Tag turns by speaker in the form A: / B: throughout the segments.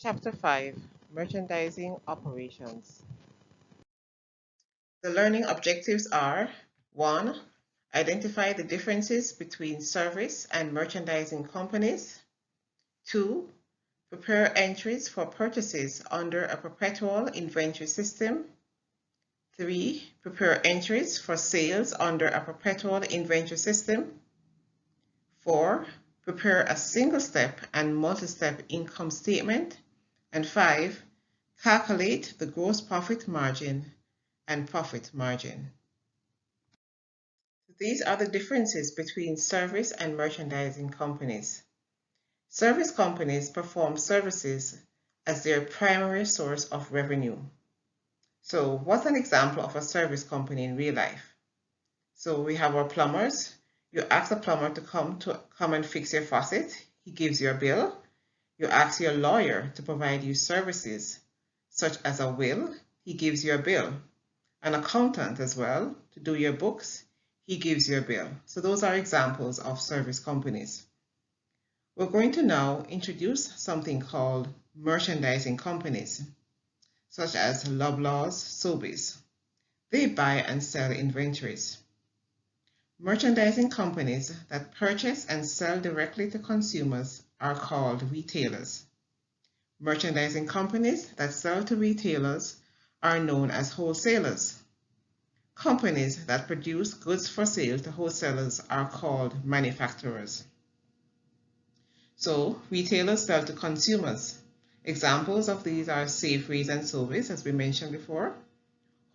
A: Chapter 5, Merchandising Operations. The learning objectives are 1. Identify the differences between service and merchandising companies. 2. Prepare entries for purchases under a perpetual inventory system. 3. Prepare entries for sales under a perpetual inventory system. 4. Prepare a single-step and multi-step income statement. And 5. Calculate the gross profit margin and profit margin. These are the differences between service and merchandising companies. Service companies perform services as their primary source of revenue. So what's an example of a service company in real life? So we have our plumbers. You ask a plumber to come and fix your faucet. He gives you a bill. You ask your lawyer to provide you services such as a will. He gives you a bill. An accountant as well to do your books. He gives you a bill. So those are examples of service companies. We're going to now introduce something called merchandising companies, such as Loblaws, Sobeys. They buy and sell inventories. Merchandising companies that purchase and sell directly to consumers are called retailers. Merchandising companies that sell to retailers are known as wholesalers. Companies that produce goods for sale to wholesalers are called manufacturers. So, retailers sell to consumers. Examples of these are Safeways and Sobeys, as we mentioned before.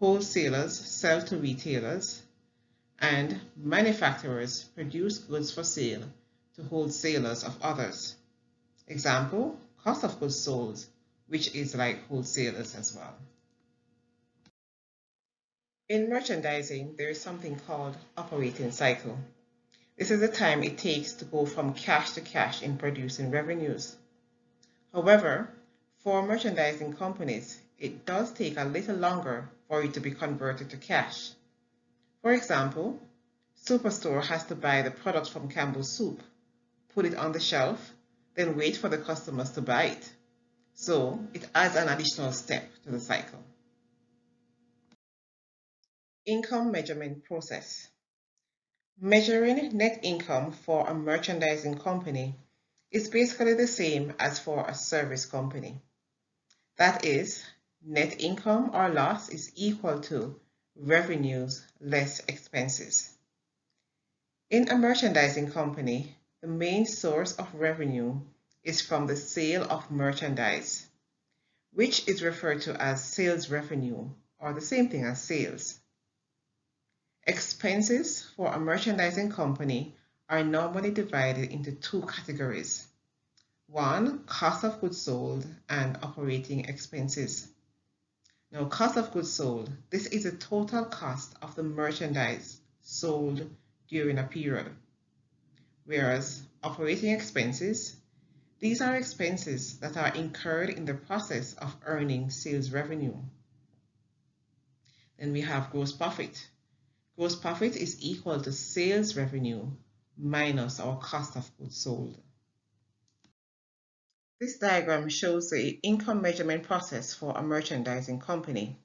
A: Wholesalers sell to retailers, and manufacturers produce goods for sale to wholesalers of others. Example, cost of goods sold, which is like wholesalers as well. In merchandising, there is something called operating cycle. This is the time it takes to go from cash to cash in producing revenues. However, for merchandising companies, it does take a little longer for it to be converted to cash. For example, Superstore has to buy the product from Campbell's Soup, put it on the shelf, then wait for the customers to buy it. So it adds an additional step to the cycle. Income measurement process. Measuring net income for a merchandising company is basically the same as for a service company. That is, net income or loss is equal to revenues less expenses. In a merchandising company, the main source of revenue is from the sale of merchandise, which is referred to as sales revenue, or the same thing as sales. Expenses for a merchandising company are normally divided into two categories. One, cost of goods sold and operating expenses. Now, cost of goods sold, this is the total cost of the merchandise sold during a period. Whereas operating expenses, these are expenses that are incurred in the process of earning sales revenue. Then we have gross profit. Gross profit is equal to sales revenue minus our cost of goods sold. This diagram shows the income measurement process for a merchandising company.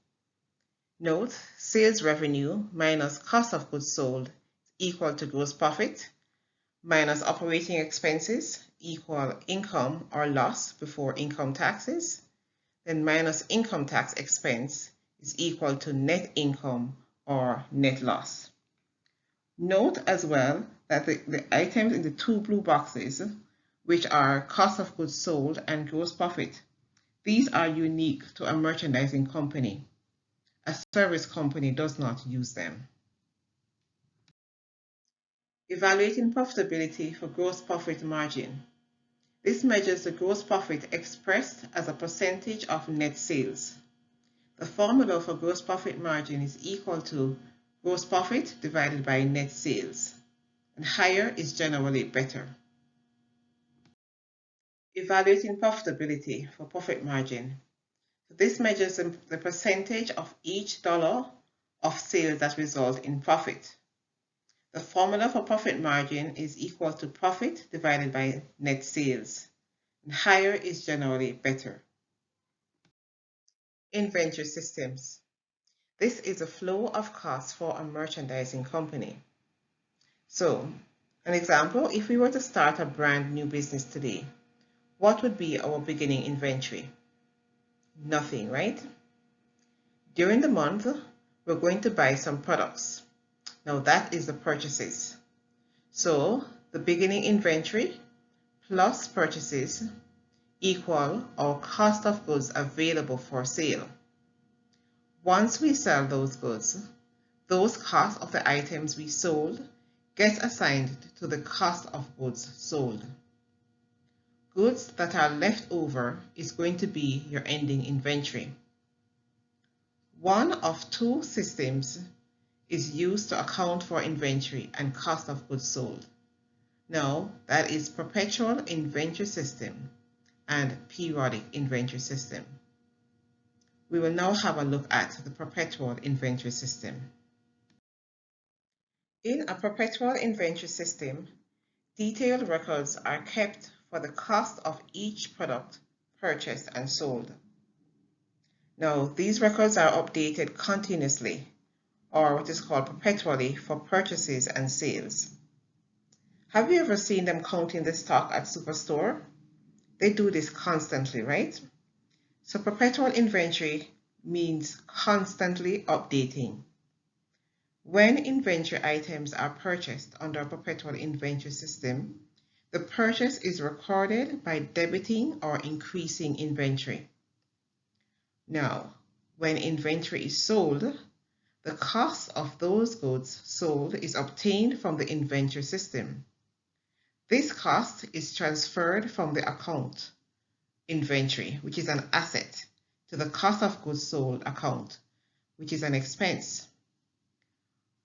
A: Note, sales revenue minus cost of goods sold is equal to gross profit, minus operating expenses equal income or loss before income taxes, then minus income tax expense is equal to net income or net loss. Note as well that the items in the two blue boxes, which are cost of goods sold and gross profit, these are unique to a merchandising company. A service company does not use them. Evaluating profitability for gross profit margin. This measures the gross profit expressed as a percentage of net sales. The formula for gross profit margin is equal to gross profit divided by net sales, and higher is generally better. Evaluating profitability for profit margin. This measures the percentage of each dollar of sales that result in profit. The formula for profit margin is equal to profit divided by net sales, and higher is generally better. Inventory systems. This is a flow of costs for a merchandising company. So, an example, if we were to start a brand new business today, what would be our beginning inventory? Nothing, right? During the month, we're going to buy some products. Now that is the purchases. So the beginning inventory plus purchases equal our cost of goods available for sale. Once we sell those goods, those costs of the items we sold get assigned to the cost of goods sold. Goods that are left over is going to be your ending inventory. One of two systems is used to account for inventory and cost of goods sold. Now, that is perpetual inventory system and periodic inventory system. We will now have a look at the perpetual inventory system. In a perpetual inventory system, detailed records are kept for the cost of each product purchased and sold. Now, these records are updated continuously, or what is called perpetually, for purchases and sales. Have you ever seen them counting the stock at Superstore? They do this constantly, right? So perpetual inventory means constantly updating. When inventory items are purchased under a perpetual inventory system, the purchase is recorded by debiting or increasing inventory. Now, when inventory is sold, the cost of those goods sold is obtained from the inventory system. This cost is transferred from the account inventory, which is an asset, to the cost of goods sold account, which is an expense.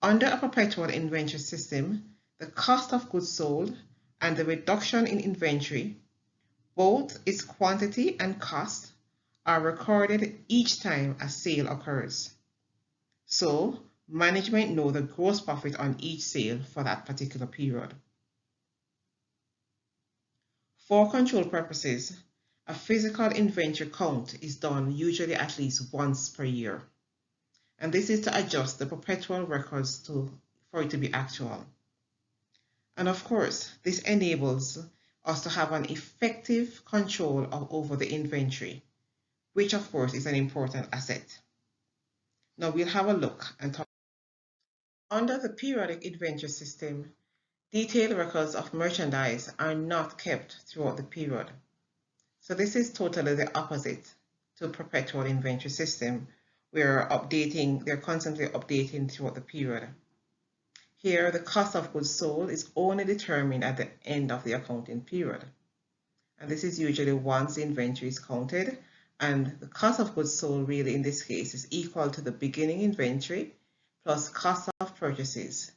A: Under a perpetual inventory system, the cost of goods sold and the reduction in inventory, both its quantity and cost, are recorded each time a sale occurs. So, management know the gross profit on each sale for that particular period. For control purposes, a physical inventory count is done usually at least once per year. And this is to adjust the perpetual records for it to be actual. And of course, this enables us to have an effective control over the inventory, which of course is an important asset. Now we'll have a look and talk. Under the periodic inventory system, detailed records of merchandise are not kept throughout the period. So this is totally the opposite to perpetual inventory system, where they're constantly updating throughout the period. Here, the cost of goods sold is only determined at the end of the accounting period. And this is usually once the inventory is counted, and the cost of goods sold really in this case is equal to the beginning inventory plus cost of purchases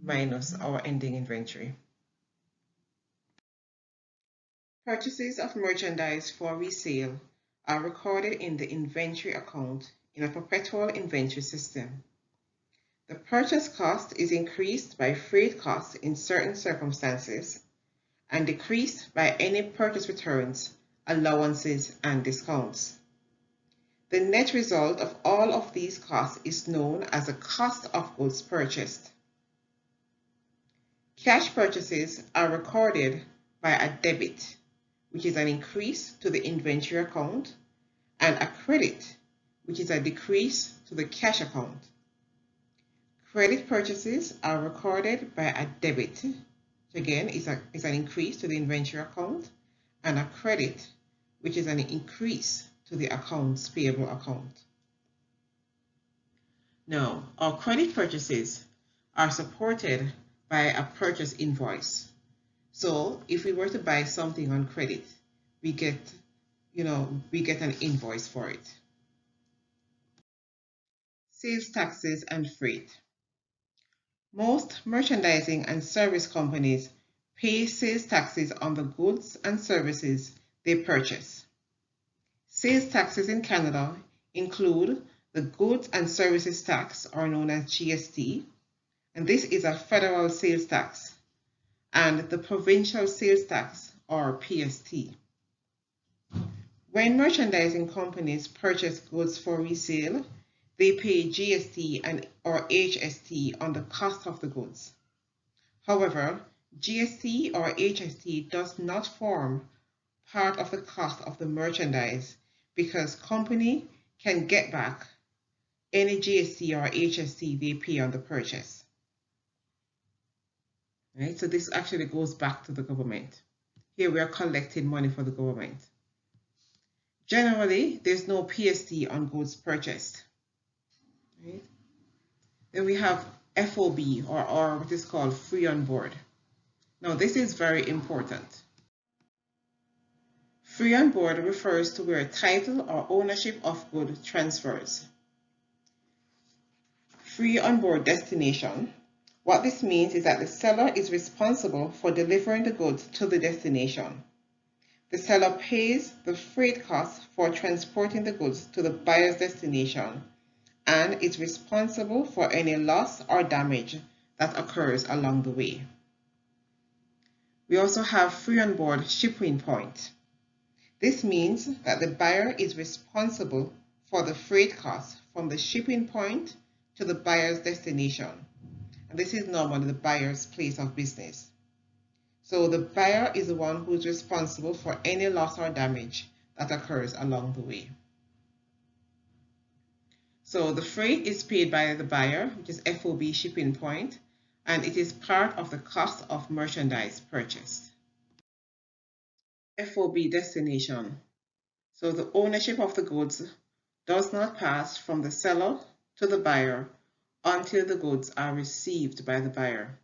A: minus our ending inventory. Purchases of merchandise for resale are recorded in the inventory account in a perpetual inventory system. The purchase cost is increased by freight costs in certain circumstances and decreased by any purchase returns, allowances, and discounts. The net result of all of these costs is known as the cost of goods purchased. Cash purchases are recorded by a debit, which is an increase to the inventory account, and a credit, which is a decrease to the cash account. Credit purchases are recorded by a debit, which again is an increase to the inventory account, and a credit, which is an increase to the accounts payable account. Now, our credit purchases are supported by a purchase invoice. So if we were to buy something on credit, we get an invoice for it. Sales taxes and freight. Most merchandising and service companies pay sales taxes on the goods and services they purchase. Sales taxes in Canada include the Goods and Services Tax, or known as GST, and this is a federal sales tax, and the Provincial Sales Tax, or PST. When merchandising companies purchase goods for resale, they pay GST or HST on the cost of the goods. However, GST or HST does not form part of the cost of the merchandise because company can get back any GST or HST they pay on the purchase. Right? So this actually goes back to the government. Here we are collecting money for the government. Generally, there's no PST on goods purchased. Right? Then we have FOB or what is called free on board. Now this is very important. Free on board refers to where title or ownership of good transfers. Free on board destination. What this means is that the seller is responsible for delivering the goods to the destination. The seller pays the freight costs for transporting the goods to the buyer's destination and is responsible for any loss or damage that occurs along the way. We also have free on board shipping point. This means that the buyer is responsible for the freight costs from the shipping point to the buyer's destination. And this is normally the buyer's place of business. So the buyer is the one who is responsible for any loss or damage that occurs along the way. So the freight is paid by the buyer, which is FOB shipping point, and it is part of the cost of merchandise purchased. FOB destination. So the ownership of the goods does not pass from the seller to the buyer until the goods are received by the buyer,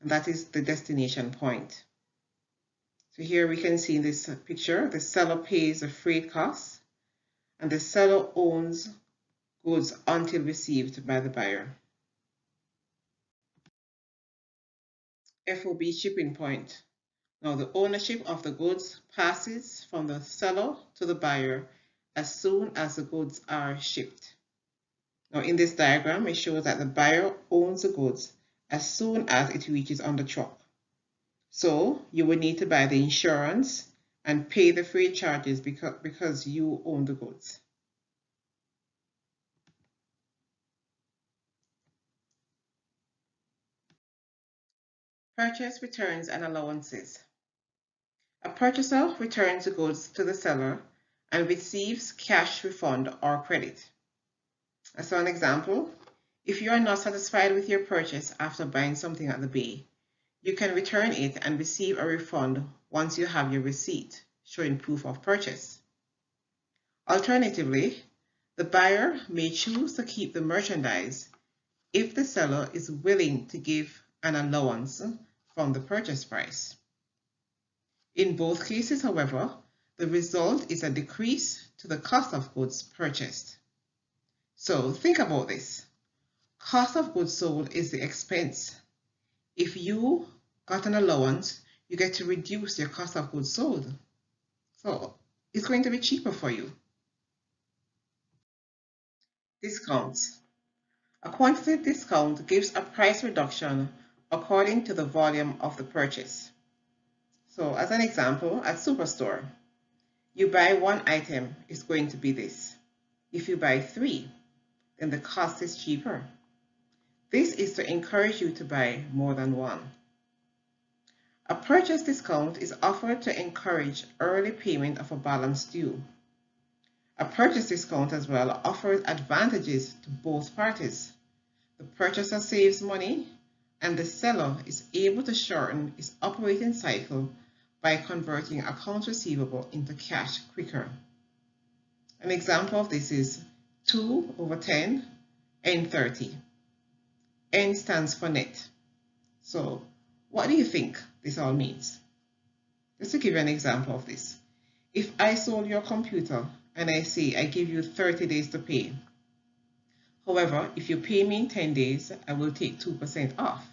A: and that is the destination point. So here we can see in this picture, the seller pays the freight costs and the seller owns goods until received by the buyer. FOB shipping point. Now the ownership of the goods passes from the seller to the buyer as soon as the goods are shipped. Now in this diagram, it shows that the buyer owns the goods as soon as it reaches on the truck. So you will need to buy the insurance and pay the freight charges because you own the goods. Purchase returns and allowances. A purchaser returns the goods to the seller and receives cash refund or credit. As an example, if you are not satisfied with your purchase after buying something at the bay, you can return it and receive a refund once you have your receipt showing proof of purchase. Alternatively, the buyer may choose to keep the merchandise if the seller is willing to give an allowance from the purchase price. In both cases, however, the result is a decrease to the cost of goods purchased. So think about this. Cost of goods sold is the expense. If you got an allowance, you get to reduce your cost of goods sold. So it's going to be cheaper for you. Discounts. A quantitative discount gives a price reduction according to the volume of the purchase. So as an example, at Superstore, you buy one item, it's going to be this. If you buy 3, then the cost is cheaper. This is to encourage you to buy more than one. A purchase discount is offered to encourage early payment of a balance due. A purchase discount as well offers advantages to both parties. The purchaser saves money and the seller is able to shorten its operating cycle by converting accounts receivable into cash quicker. An example of this is 2/10 N30. N stands for net. So what do you think this all means? Just to give you an example of this. If I sold your computer and I say I give you 30 days to pay, however, if you pay me in 10 days, I will take 2% off.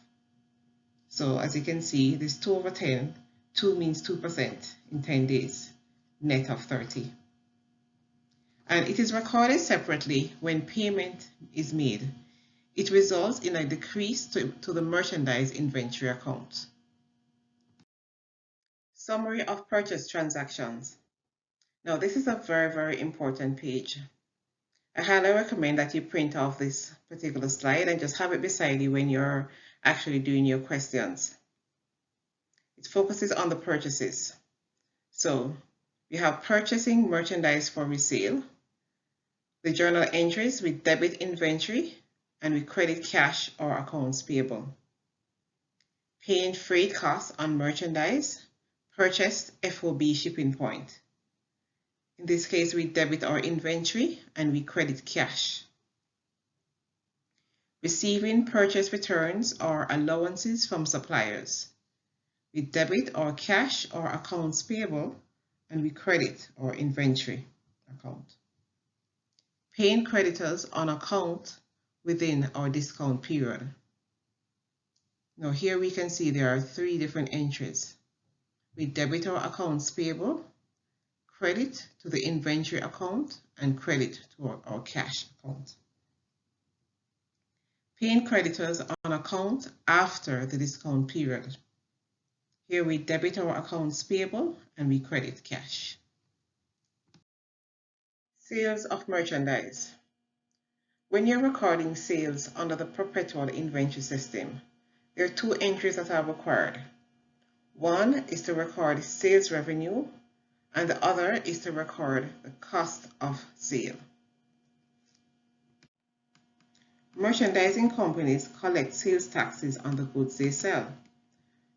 A: So as you can see, this 2/10, 2 means 2% in 10 days, net of 30. And it is recorded separately when payment is made. It results in a decrease to the merchandise inventory account. Summary of purchase transactions. Now, this is a very, very important page. I highly recommend that you print off this particular slide and just have it beside you when you're actually doing your questions. It focuses on the purchases. So we have purchasing merchandise for resale, the journal entries with debit inventory and with credit cash or accounts payable, paying freight costs on merchandise purchased FOB shipping point. In this case, we debit our inventory and we credit cash. Receiving purchase returns or allowances from suppliers. We debit our cash or accounts payable and we credit our inventory account. Paying creditors on account within our discount period. Now here we can see there are 3 different entries. We debit our accounts payable, credit to the inventory account, and credit to our cash account. Paying creditors on account after the discount period. Here we debit our accounts payable and we credit cash. Sales of merchandise. When you're recording sales under the perpetual inventory system, there are 2 entries that are required. One is to record sales revenue and the other is to record the cost of sale. Merchandising companies collect sales taxes on the goods they sell.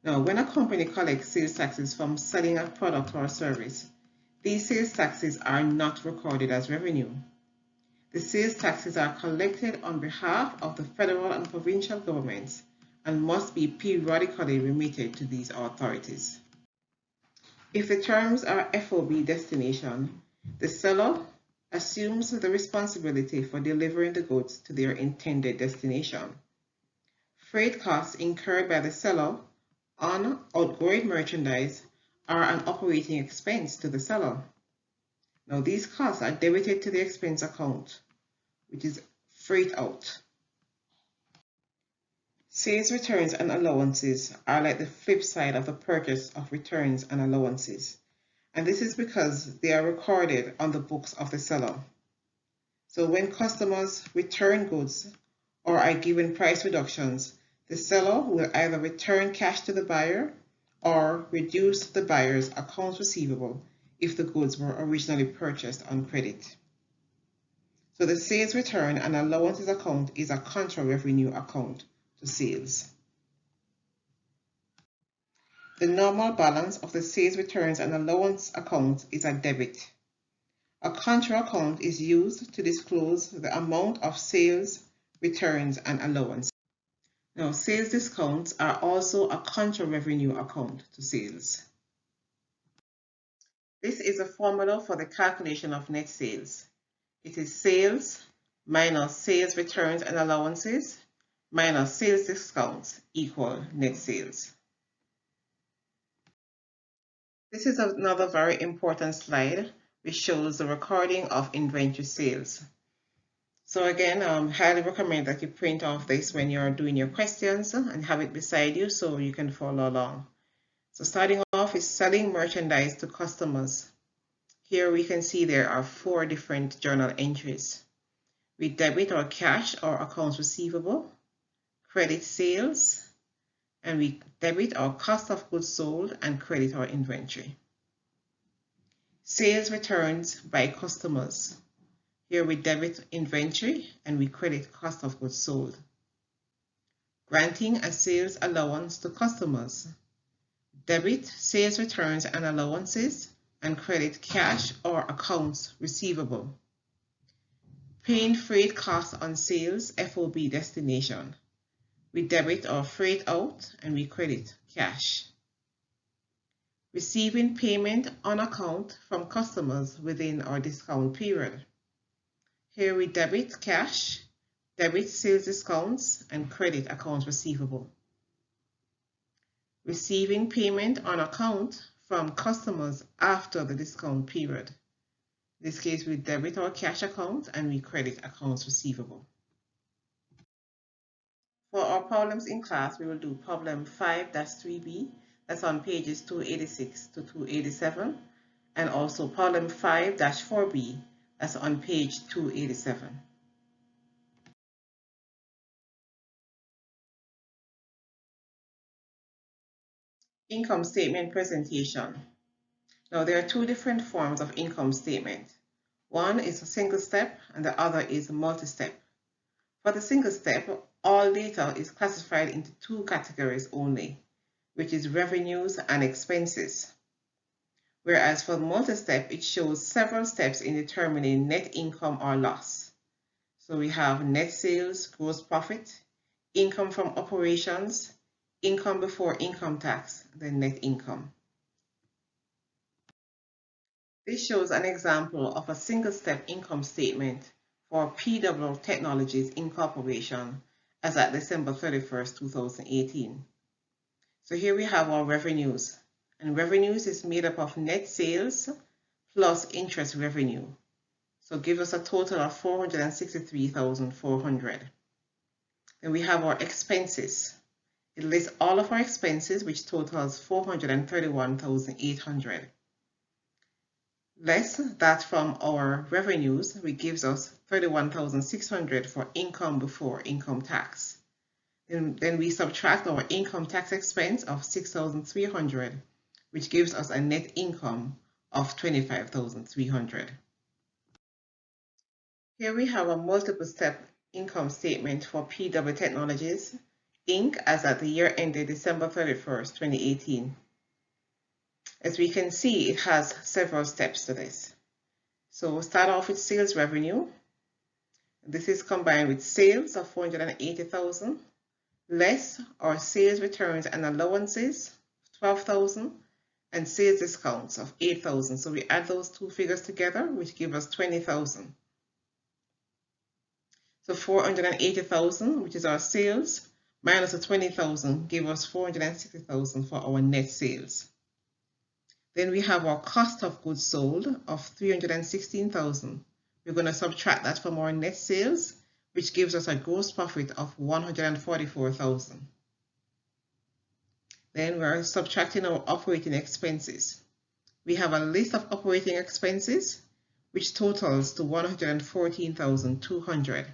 A: Now, when a company collects sales taxes from selling a product or service, these sales taxes are not recorded as revenue. The sales taxes are collected on behalf of the federal and provincial governments and must be periodically remitted to these authorities. If the terms are FOB destination, the seller assumes the responsibility for delivering the goods to their intended destination. Freight costs incurred by the seller on outgoing merchandise are an operating expense to the seller. Now these costs are debited to the expense account, which is freight out. Sales returns and allowances are like the flip side of the purchase of returns and allowances, and this is because they are recorded on the books of the seller. So when customers return goods or are given price reductions, the seller will either return cash to the buyer or reduce the buyer's accounts receivable if the goods were originally purchased on credit. So the sales return and allowances account is a contra revenue account to sales. The normal balance of the sales returns and allowance account is a debit. A contra account is used to disclose the amount of sales, returns, and allowance. Now, sales discounts are also a contra revenue account to sales. This is a formula for the calculation of net sales. It is sales minus sales returns and allowances minus sales discounts equal net sales. This is another very important slide which shows the recording of inventory sales. So again, highly recommend that you print off this when you're doing your questions and have it beside you so you can follow along. So starting off is selling merchandise to customers. Here we can see there are 4 different journal entries. We debit our cash or accounts receivable, credit sales, and we debit our cost of goods sold and credit our inventory. Sales returns by customers. Here we debit inventory and we credit cost of goods sold. Granting a sales allowance to customers. Debit sales returns and allowances and credit cash or accounts receivable. Paying freight costs on sales FOB destination. We debit our freight out and we credit cash. Receiving payment on account from customers within our discount period. Here we debit cash, debit sales discounts, and credit accounts receivable. Receiving payment on account from customers after the discount period. In this case, we debit our cash account and we credit accounts receivable. For our problems in class, we will do problem 5-3b. That's on pages 286 to 287. and also problem 5-4B, that's on page 287. Income statement presentation. Now, there are two different forms of income statement. One is a single step and the other is a multi-step. For the single step, all data is classified into two categories only, which is revenues and expenses. Whereas for the multi-step, it shows several steps in determining net income or loss. So we have net sales, gross profit, income from operations, income before income tax, then net income. This shows an example of a single-step income statement for PW Technologies Incorporation as at December 31st, 2018. So here we have our revenues, and revenues is made up of net sales plus interest revenue. So it gives us a total of 463,400. Then we have our expenses. It lists all of our expenses, which totals 431,800. Less that from our revenues, which gives us 31,600 for income before income tax. Then we subtract our income tax expense of 6,300, which gives us a net income of 25,300. Here we have a multiple step income statement for PW Technologies, Inc. as at the year ended December 31st, 2018. As we can see, it has several steps to this. So we'll start off with sales revenue. This is combined with sales of 480,000, less our sales returns and allowances, 12,000, and sales discounts of 8,000. So we add those two figures together, which give us 20,000. So 480,000, which is our sales, minus the 20,000, give us 460,000 for our net sales. Then we have our cost of goods sold of 316,000. We're going to subtract that from our net sales, which gives us a gross profit of 144,000. Then we're subtracting our operating expenses. We have a list of operating expenses, which totals to 114,200.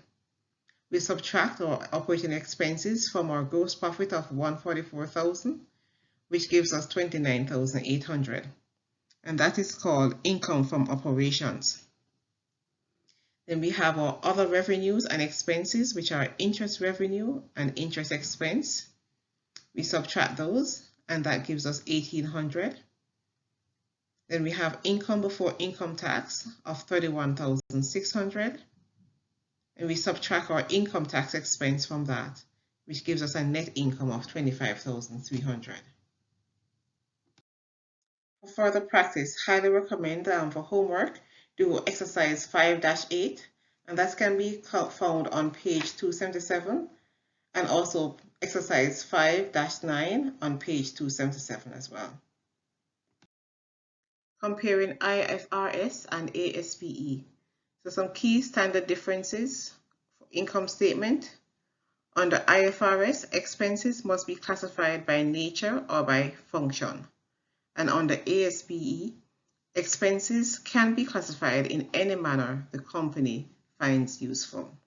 A: We subtract our operating expenses from our gross profit of 144,000, which gives us 29,800. And that is called income from operations. Then we have our other revenues and expenses, which are interest revenue and interest expense. We subtract those, and that gives us 1,800. Then we have income before income tax of 31,600. And we subtract our income tax expense from that, which gives us a net income of 25,300. For further practice, highly recommend for homework, do exercise 5-8, and that can be found on page 277, and also exercise 5-9 on page 277 as well. Comparing IFRS and ASPE. So some key standard differences for income statement. Under IFRS, expenses must be classified by nature or by function. And under ASPE, expenses can be classified in any manner the company finds useful.